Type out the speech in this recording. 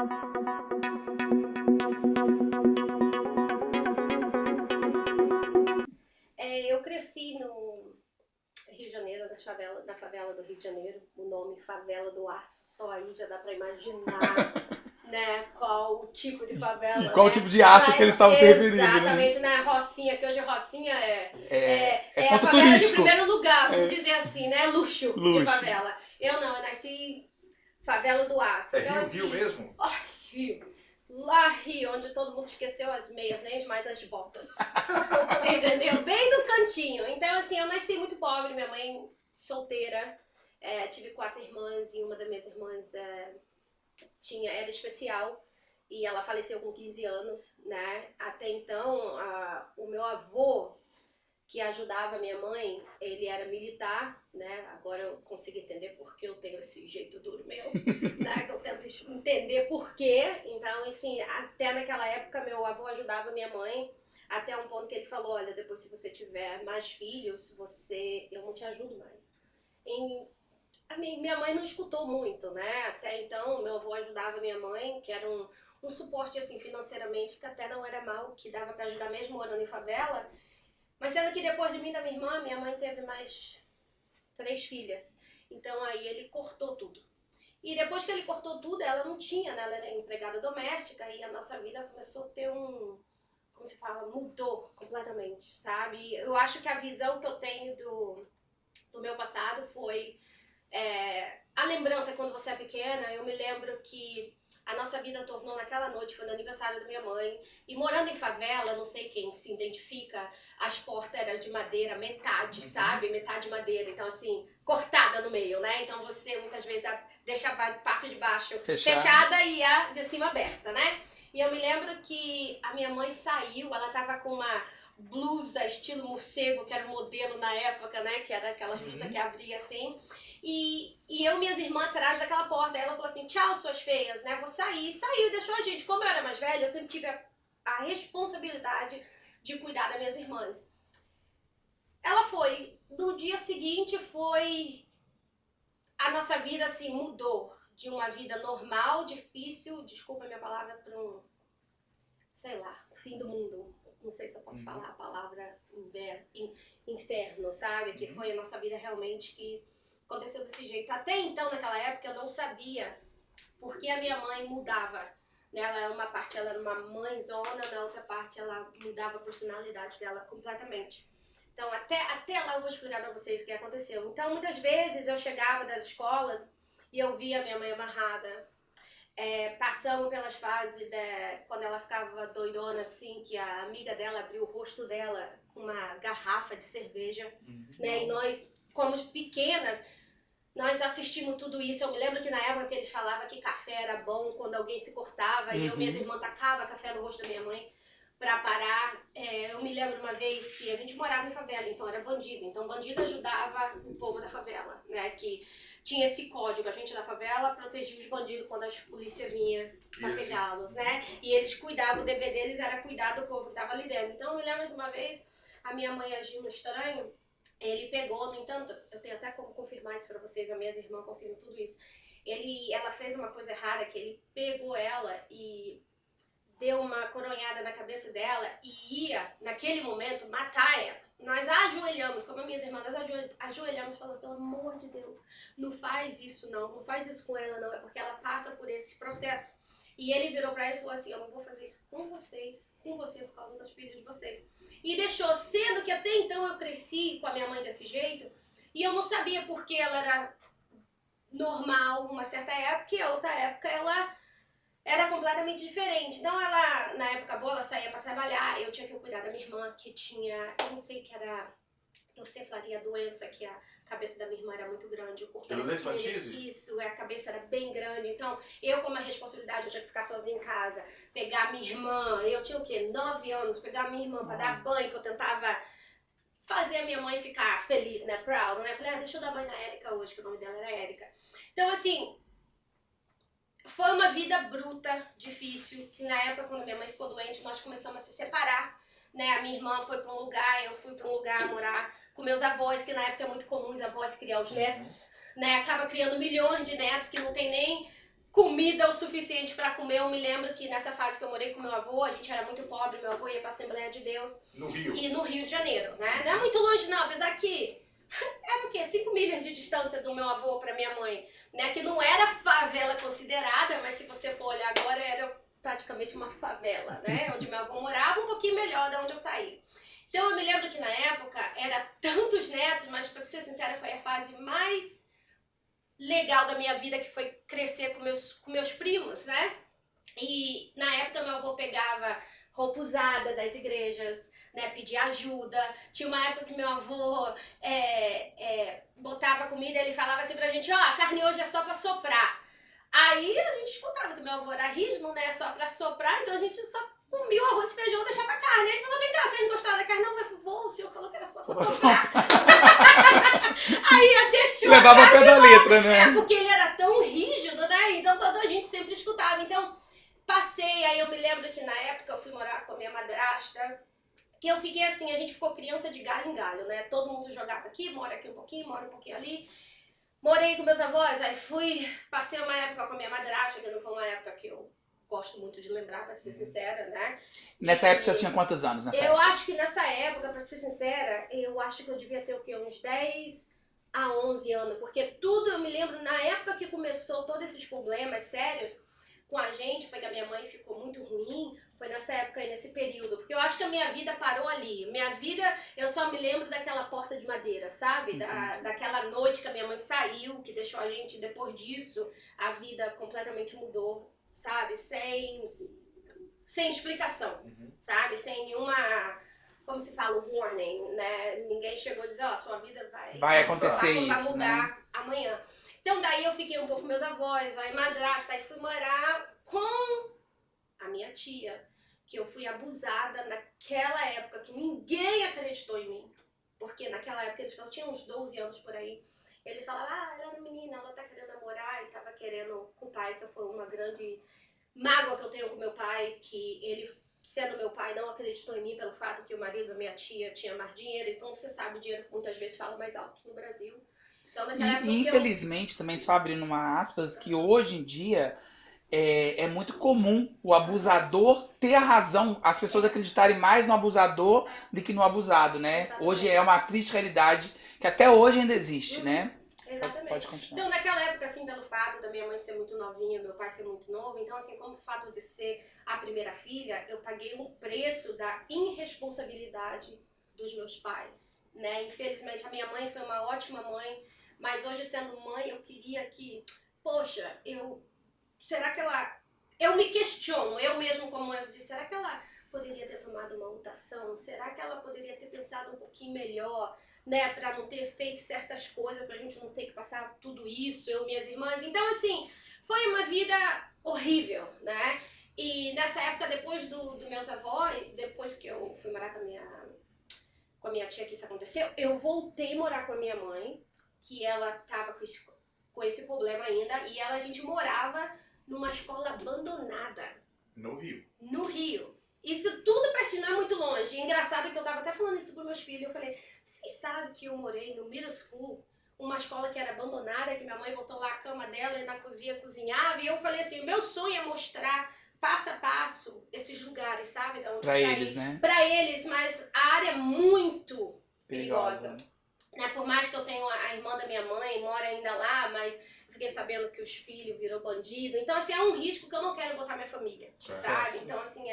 Eu cresci no Rio de Janeiro, na favela do Rio de Janeiro, o nome Favela do Aço, só aí já dá pra imaginar, né, qual o tipo de favela, E qual o né? tipo de aço que eles estavam se referindo, né? Exatamente, né, Rocinha, que hoje a Rocinha é a ponto favela turístico. de primeiro lugar, vamos dizer assim, né, luxo de Luxo. favela. Eu nasci Favela do Aço. É Então, Rio, assim, Rio mesmo? Rio. Lá Rio, onde todo mundo esqueceu as meias, nem mais as botas. Entendeu? Bem no cantinho. Então, assim, eu nasci muito pobre, minha mãe solteira. Tive 4 irmãs e uma das minhas irmãs era especial. E ela faleceu com 15 anos, né? Até então, o meu avô, que ajudava minha mãe, ele era militar, né? Agora eu consigo entender por que eu tenho esse jeito duro meu, né? Que eu tento entender por quê. Então, assim, até naquela época, meu avô ajudava minha mãe, até um ponto que ele falou, olha, depois se você tiver mais filhos, eu não te ajudo mais. Minha mãe não escutou muito, né? Até então, meu avô ajudava minha mãe, que era um suporte, assim, financeiramente, que até não era mal, que dava para ajudar mesmo morando em favela. Mas sendo que depois de mim e da minha irmã, minha mãe teve mais 3 filhas. Então aí ele cortou tudo. E depois que ele cortou tudo, ela não tinha, né? Ela era empregada doméstica e a nossa vida começou a ter como se fala, mudou completamente, sabe? Eu acho que a visão que eu tenho do meu passado foi a lembrança quando você é pequena. Eu me lembro que a nossa vida tornou naquela noite, foi no aniversário da minha mãe, e morando em favela, não sei quem se identifica, as portas eram de madeira, metade, sabe? Metade madeira, então assim, cortada no meio, né? Então você muitas vezes deixava a parte de baixo fechada e a de cima aberta, né? E eu me lembro que a minha mãe saiu, ela tava com uma blusa estilo morcego, que era o modelo na época, né? Que era aquela blusa que abria assim. E eu e minhas irmãs atrás daquela porta. Aí ela falou assim, tchau, suas feias, né? Vou sair. E saiu e deixou a gente. Como eu era mais velha, eu sempre tive a responsabilidade de cuidar das minhas irmãs. Ela foi. No dia seguinte a nossa vida assim mudou. De uma vida normal, difícil, desculpa a minha palavra, para sei lá, o fim do mundo. Não sei se eu posso falar a palavra inferno, sabe? Que foi a nossa vida realmente que aconteceu desse jeito. Até então, naquela época, eu não sabia porque a minha mãe mudava. Uma parte ela era uma mãezona, na outra parte ela mudava a personalidade dela completamente. Então, até lá eu vou explicar pra vocês o que aconteceu. Então, muitas vezes eu chegava das escolas e eu via a minha mãe amarrada. Passamos pelas fases quando ela ficava doidona assim, que a amiga dela abriu o rosto dela com uma garrafa de cerveja, né? E nós, como pequenas, nós assistimos tudo isso. Eu me lembro que na época que eles falavam que café era bom quando alguém se cortava, e eu e minhas irmãs tacava café no rosto da minha mãe pra parar. Eu me lembro uma vez que a gente morava em favela, então era bandido. Então bandido ajudava o povo da favela, né? Que tinha esse código, a gente da favela protegia os bandidos quando a polícia vinha pra pegá-los, né? E eles cuidavam, o dever deles era cuidar do povo que tava ali dentro. Então eu me lembro de uma vez, a minha mãe agindo estranho, ele pegou, no entanto, eu tenho até como confirmar isso pra vocês, as minhas irmãs confirmam tudo isso. Ela fez uma coisa errada, que ele pegou ela e deu uma coronhada na cabeça dela e ia, naquele momento, matar ela. Nós ajoelhamos, como minhas irmãs, nós ajoelhamos falando, pelo amor de Deus, não faz isso não faz isso com ela não, é porque ela passa por esse processo. E ele virou pra ela e falou assim, eu não vou fazer isso com você por causa dos filhos de vocês. E deixou, sendo que até então eu cresci com a minha mãe desse jeito, e eu não sabia porque ela era normal uma certa época, e a outra época ela era completamente diferente. Então ela, na época boa, ela saía pra trabalhar, eu tinha que cuidar da minha irmã, que tinha, eu não sei que era docefaria, doença, que a cabeça da minha irmã era muito grande, o corpo era muito pequeno. Isso, a cabeça era bem grande. Então, eu como a responsabilidade, eu tinha que ficar sozinha em casa, pegar a minha irmã, eu tinha o quê? 9 anos, pegar a minha irmã pra dar banho, que eu tentava fazer a minha mãe ficar feliz, né, proud, né? Eu falei, deixa eu dar banho na Érica hoje, que o nome dela era Érica. Então, assim, foi uma vida bruta, difícil, que na época, quando minha mãe ficou doente, nós começamos a se separar, né? A minha irmã foi pra um lugar, eu fui pra um lugar morar com meus avós, que na época é muito comum os avós criar os netos, né? Acaba criando milhões de netos que não tem nem comida o suficiente pra comer. Eu me lembro que nessa fase que eu morei com meu avô, a gente era muito pobre, meu avô ia pra Assembleia de Deus. No Rio. E no Rio de Janeiro, né? Não é muito longe não, apesar que era o quê? 5 milhas de distância do meu avô pra minha mãe, né? Que não era favela considerada, mas se você for olhar agora, era praticamente uma favela, né? Onde meu avô morava, um pouquinho melhor de onde eu saí. Então eu me lembro que na época era tantos netos, mas pra ser sincera foi a fase mais legal da minha vida, que foi crescer com meus primos, né? E na época meu avô pegava roupa usada das igrejas, né, pedia ajuda. Tinha uma época que meu avô botava comida e ele falava assim pra gente, ó, a carne hoje é só pra soprar. Aí a gente escutava que meu avô era rígido, né, só pra soprar, então a gente só comia o arroz e feijão e deixava a carne. Aí ele falou, vem cá, vocês não gostaram da carne? Não, mas vô, o senhor falou que era só pra soprar. Aí deixou Levava a pé da letra, né? porque ele era tão rígido, né, então toda a gente sempre escutava. Então passei, aí eu me lembro que na época eu fui morar com a minha madrasta, que eu fiquei assim, a gente ficou criança de galho em galho, né? Todo mundo jogava aqui, mora aqui um pouquinho, mora um pouquinho ali. Morei com meus avós, aí passei uma época com a minha madrasta, que não foi uma época que eu gosto muito de lembrar, pra ser sincera, né? Nessa época você tinha quantos anos? Eu acho que nessa época, pra ser sincera, eu acho que eu devia ter o quê? Uns 10 a 11 anos, porque tudo eu me lembro, na época que começou todos esses problemas sérios com a gente, foi que a minha mãe ficou muito ruim, foi nessa época aí, nesse período, porque eu acho que a minha vida parou ali. Minha vida, eu só me lembro daquela porta de madeira, sabe? Daquela noite que a minha mãe saiu, que deixou a gente, depois disso, a vida completamente mudou, sabe? Sem explicação, sabe? Sem nenhuma, como se fala, warning, né? Ninguém chegou a dizer, ó, sua vida vai acontecer vai isso, mudar, né? Amanhã. Então daí eu fiquei um pouco com meus avós, aí madrasta, aí fui morar com a minha tia, que eu fui abusada naquela época, que ninguém acreditou em mim. Porque naquela época eles tinham uns 12 anos por aí. Ele falava, ela é uma menina, ela tá querendo namorar e tava querendo culpar. Essa foi uma grande mágoa que eu tenho com meu pai, que ele, sendo meu pai, não acreditou em mim pelo fato que o marido da minha tia tinha mais dinheiro. Então você sabe, o dinheiro muitas vezes fala mais alto no Brasil. Então, E infelizmente, também só abrindo uma aspas, que hoje em dia é muito comum o abusador ter a razão, as pessoas acreditarem mais no abusador do que no abusado, né? Exatamente. Hoje é uma triste realidade que até hoje ainda existe, né? Exatamente. Pode continuar. Então, naquela época, assim, pelo fato da minha mãe ser muito novinha, meu pai ser muito novo, então, assim, como o fato de ser a primeira filha, eu paguei um preço da irresponsabilidade dos meus pais, né? Infelizmente, a minha mãe foi uma ótima mãe, mas hoje, sendo mãe, eu queria que, poxa, será que ela... Eu me questiono, eu mesmo como eu disse, será que ela poderia ter tomado uma mutação? Será que ela poderia ter pensado um pouquinho melhor, né, pra não ter feito certas coisas, pra gente não ter que passar tudo isso, eu e minhas irmãs? Então, assim, foi uma vida horrível, né? E nessa época, depois dos meus avós, depois que eu fui morar com a minha tia que isso aconteceu, eu voltei a morar com a minha mãe, que ela tava com esse problema ainda, e a gente morava numa escola abandonada. No Rio. No Rio. Isso tudo pertinho, não é muito longe. E engraçado que eu tava até falando isso pros meus filhos. Eu falei, vocês sabem que eu morei no middle school, uma escola que era abandonada, que minha mãe botou lá a cama dela e na cozinha cozinhava. E eu falei assim, o meu sonho é mostrar passo a passo esses lugares, sabe? Da onde Pra eu saí. eles, né? Pra eles, mas a área é muito perigosa. Perigosa. Né? Por mais que eu tenha a irmã da minha mãe, mora ainda lá, mas fiquei sabendo que os filhos virou bandido. Então, assim, é um risco que eu não quero botar minha família, sabe? Então, assim,